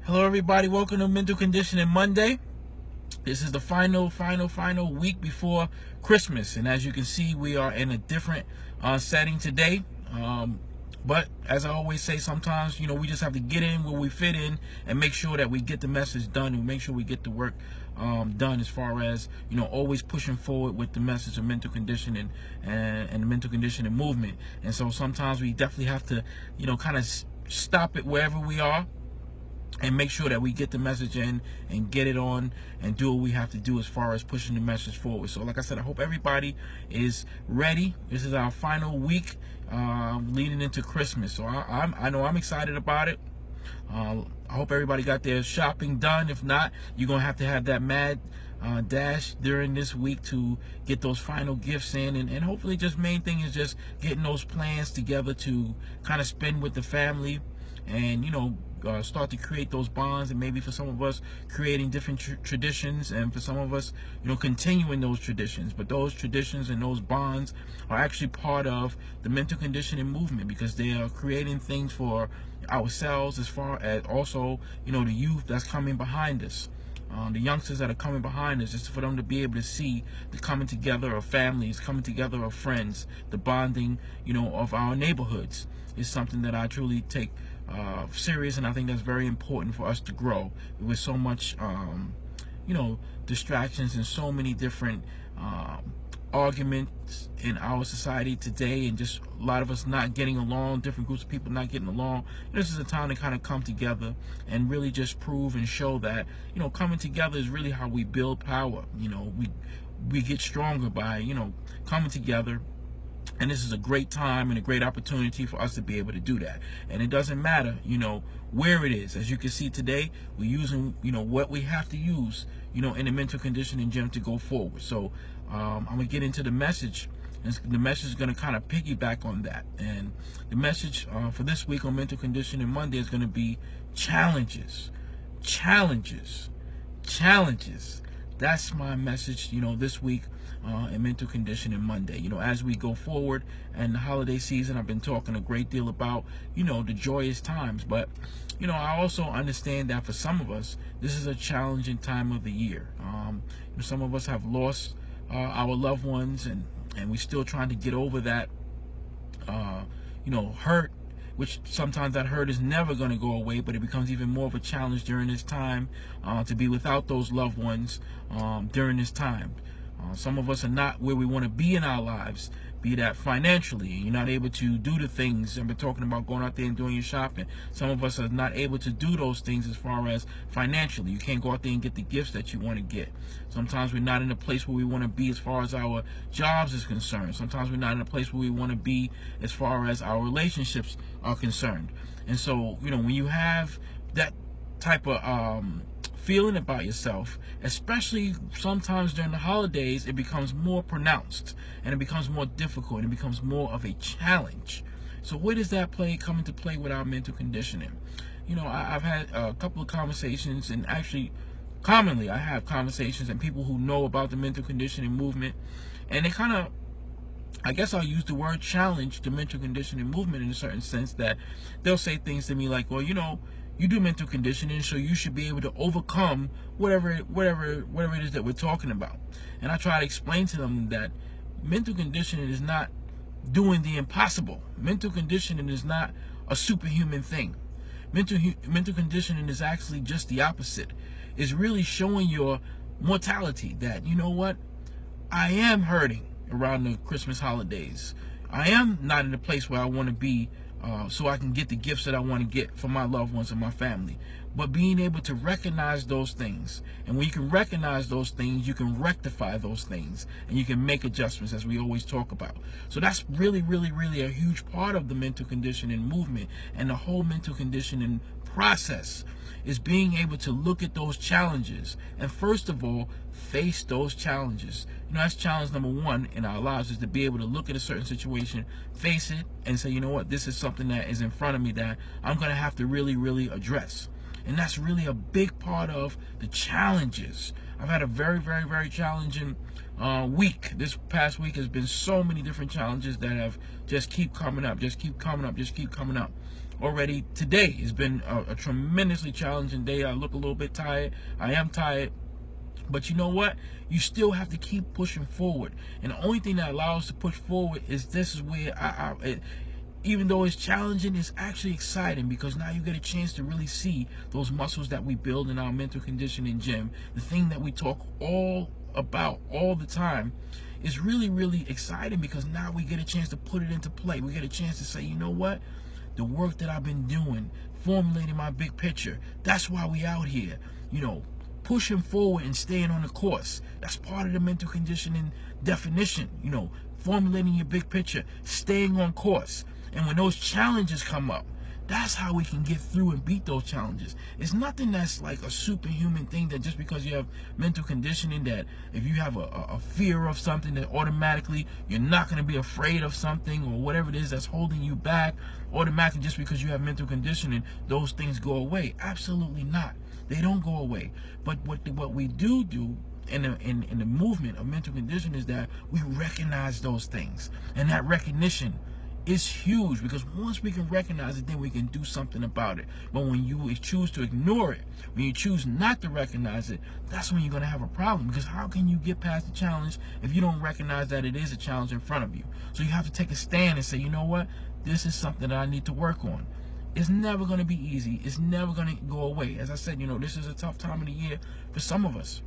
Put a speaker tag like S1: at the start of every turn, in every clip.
S1: Hello everybody, welcome to Mental Conditioning Monday. This is the final week before Christmas, and as you can see, we are in a different setting today. But as I always say, sometimes we just have to get in where we fit in and make sure that we get the message done and make sure we get the work done, as far as always pushing forward with the message of mental conditioning and the mental conditioning movement. And so sometimes we definitely have to kind of stop it wherever we are and make sure that we get the message in and get it on and do what we have to do as far as pushing the message forward. So like I said, I hope everybody is ready. This is our final week leading into Christmas. So I know I'm excited about it. I hope everybody got their shopping done. If not, you're going to have that mad dash during this week to get those final gifts in, and hopefully just main thing is just getting those plans together to kind of spend with the family and start to create those bonds, and maybe for some of us creating different traditions, and for some of us continuing those traditions. But those traditions and those bonds are actually part of the mental conditioning movement, because they are creating things for ourselves, as far as also the youth that's coming behind us, the youngsters that are coming behind us, just for them to be able to see the coming together of families, coming together of friends, the bonding of our neighborhoods is something that I truly take serious, and I think that's very important for us to grow. With so much distractions and so many different arguments in our society today, and just a lot of us not getting along, different groups of people not getting along, this is a time to kind of come together and really just prove and show that coming together is really how we build power. We get stronger by coming together. And this is a great time and a great opportunity for us to be able to do that. And it doesn't matter, where it is. As you can see today, we're using, what we have to use, in the mental conditioning gym to go forward. So I'm going to get into the message. And the message is going to kind of piggyback on that. And the message for this week on Mental Conditioning Monday is going to be challenges. Challenges. Challenges. That's my message, this week in Mental Conditioning Monday. As we go forward and the holiday season, I've been talking a great deal about, the joyous times. But, I also understand that for some of us, this is a challenging time of the year. Some of us have lost our loved ones, and we're still trying to get over that, hurt, which sometimes that hurt is never going to go away, but it becomes even more of a challenge during this time to be without those loved ones during this time. Some of us are not where we want to be in our lives, be that financially. You're not able to do the things. I've been talking about going out there and doing your shopping. Some of us are not able to do those things as far as financially. You can't go out there and get the gifts that you want to get. Sometimes we're not in a place where we want to be as far as our jobs is concerned. Sometimes we're not in a place where we want to be as far as our relationships are concerned. And so, when you have that type of feeling about yourself, especially sometimes during the holidays, it becomes more pronounced, and it becomes more difficult, and it becomes more of a challenge. So where does that come into play with our mental conditioning? I've had a couple of conversations, and actually commonly I have conversations and people who know about the mental conditioning movement, and they kind of, I guess I'll use the word challenge the mental conditioning movement in a certain sense, that they'll say things to me like, well, you do mental conditioning, so you should be able to overcome whatever it is that we're talking about. And I try to explain to them that mental conditioning is not doing the impossible. Mental conditioning is not a superhuman thing. Mental conditioning is actually just the opposite. It's really showing your mortality that, what, I am hurting around the Christmas holidays. I am not in a place where I want to be, so I can get the gifts that I want to get for my loved ones and my family. But being able to recognize those things, and when you can recognize those things, you can rectify those things, and you can make adjustments, as we always talk about. So that's really a huge part of the mental conditioning movement, and the whole mental conditioning process is being able to look at those challenges, and first of all, face those challenges. That's challenge number one in our lives, is to be able to look at a certain situation, face it, and say, what, this is something that is in front of me that I'm going to have to really address. And that's really a big part of the challenges. I've had a very challenging week. This past week has been so many different challenges that have just keep coming up. already today. It's been a tremendously challenging day. I look a little bit tired. I am tired. But you know what? You still have to keep pushing forward. And the only thing that allows us to push forward is this is where even though it's challenging, it's actually exciting, because now you get a chance to really see those muscles that we build in our mental conditioning gym. The thing that we talk all about all the time is really, really exciting, because now we get a chance to put it into play. We get a chance to say, you know what? The work that I've been doing, formulating my big picture, that's why we out here, pushing forward and staying on the course. That's part of the mental conditioning definition, formulating your big picture, staying on course. And when those challenges come up, that's how we can get through and beat those challenges. It's nothing that's like a superhuman thing, that just because you have mental conditioning, that if you have a fear of something, that automatically you're not going to be afraid of something, or whatever it is that's holding you back, automatically just because you have mental conditioning, those things go away. Absolutely not. They don't go away. But what we do in the movement of mental conditioning is that we recognize those things. And that recognition is huge, because once we can recognize it, then we can do something about it. But when you choose to ignore it, when you choose not to recognize it, that's when you're going to have a problem. Because how can you get past the challenge if you don't recognize that it is a challenge in front of you? So you have to take a stand and say, you know what? This is something that I need to work on. It's never going to be easy. It's never going to go away. As I said, this is a tough time of the year for some of us.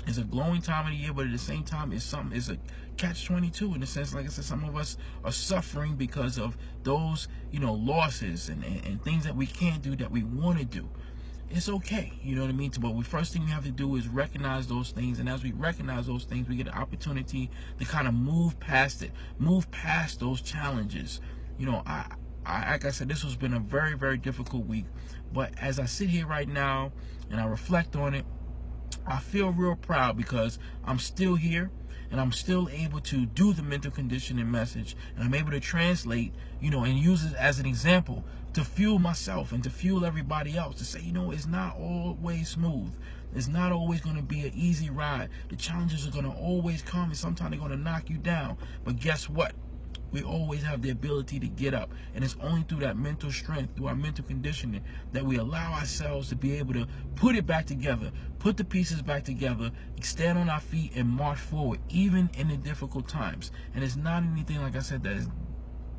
S1: It's a glowing time of the year, but at the same time, it's a catch-22 in the sense, like I said, some of us are suffering because of those, losses and things that we can't do that we want to do. It's okay, you know what I mean? But the first thing we have to do is recognize those things, and as we recognize those things, we get an opportunity to kind of move past it, move past those challenges. Like I said, this has been a very, very difficult week, but as I sit here right now and I reflect on it, I feel real proud, because I'm still here and I'm still able to do the mental conditioning message, and I'm able to translate, and use it as an example to fuel myself and to fuel everybody else, to say, it's not always smooth. It's not always going to be an easy ride. The challenges are going to always come, and sometimes they're going to knock you down. But guess what? We always have the ability to get up, and it's only through that mental strength, through our mental conditioning, that we allow ourselves to be able to put it back together, put the pieces back together, stand on our feet, and march forward, even in the difficult times. And it's not anything, like I said, that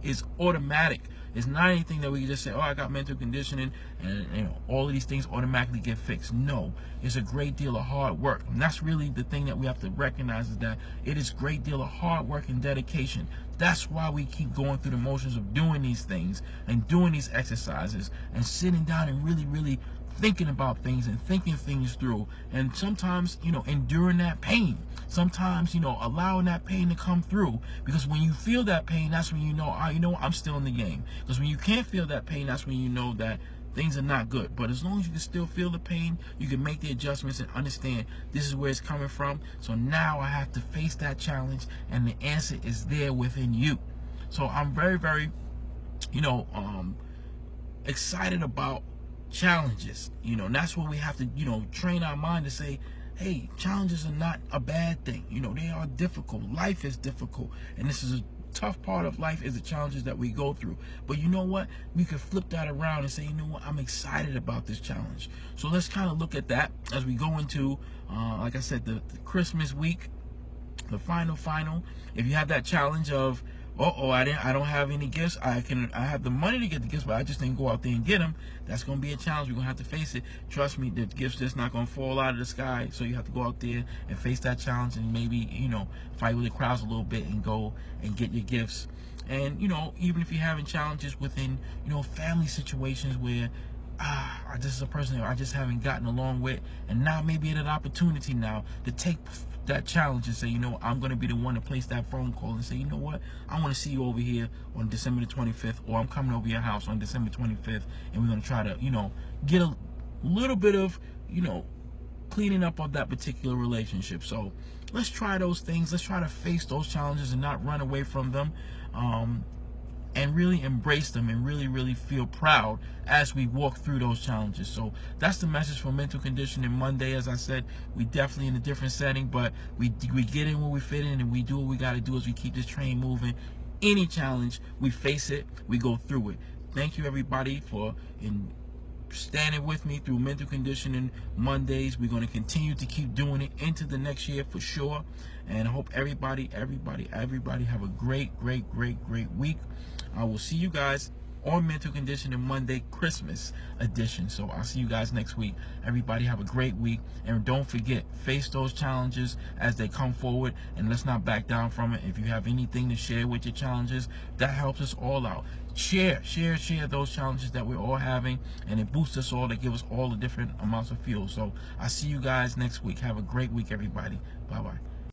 S1: is automatic. It's not anything that we can just say, oh, I got mental conditioning, and all of these things automatically get fixed. No, it's a great deal of hard work. And that's really the thing that we have to recognize, is that it is a great deal of hard work and dedication. That's why we keep going through the motions of doing these things and doing these exercises and sitting down and really, really thinking about things and thinking things through, and sometimes enduring that pain, sometimes allowing that pain to come through, because when you feel that pain, that's when I'm still in the game. Because when you can't feel that pain, that's when you know that things are not good. But as long as you can still feel the pain, you can make the adjustments and understand this is where it's coming from. So now I have to face that challenge, and the answer is there within you. So I'm very, very excited about challenges, and that's what we have to train our mind to say, hey, challenges are not a bad thing. They are difficult. Life is difficult, and this is a tough part of life, is the challenges that we go through. But you know what? We can flip that around and say, you know what? I'm excited about this challenge. So let's kind of look at that as we go into, like I said, the Christmas week, the final. If you have that challenge of, I don't have any gifts. I have the money to get the gifts, but I just didn't go out there and get them. That's going to be a challenge. We're going to have to face it. Trust me, the gifts just not going to fall out of the sky. So you have to go out there and face that challenge, and maybe, fight with the crowds a little bit and go and get your gifts. And, even if you're having challenges within, family situations where, this is a person that I just haven't gotten along with, and now maybe an opportunity now to take that challenge and say, I'm going to be the one to place that phone call and say, you know what, I want to see you over here on December the 25th, or I'm coming over your house on December 25th, and we're going to try to, get a little bit of, cleaning up of that particular relationship. So let's try those things. Let's try to face those challenges and not run away from them. And really embrace them, and really, really feel proud as we walk through those challenges. So that's the message for Mental Conditioning Monday. As I said, we definitely in a different setting, but we get in where we fit in, and we do what we got to do as we keep this train moving. Any challenge, we face it, we go through it. thank you everybody for standing with me through Mental Conditioning Mondays. We're going to continue to keep doing it into the next year for sure. And I hope everybody have a great week. I will see you guys on Mental Conditioning Monday, Christmas edition. So I'll see you guys next week. Everybody have a great week. And don't forget, face those challenges as they come forward, and let's not back down from it. If you have anything to share with your challenges, that helps us all out. Share those challenges that we're all having, and it boosts us all. It gives us all the different amounts of fuel. So I'll see you guys next week. Have a great week, everybody. Bye-bye.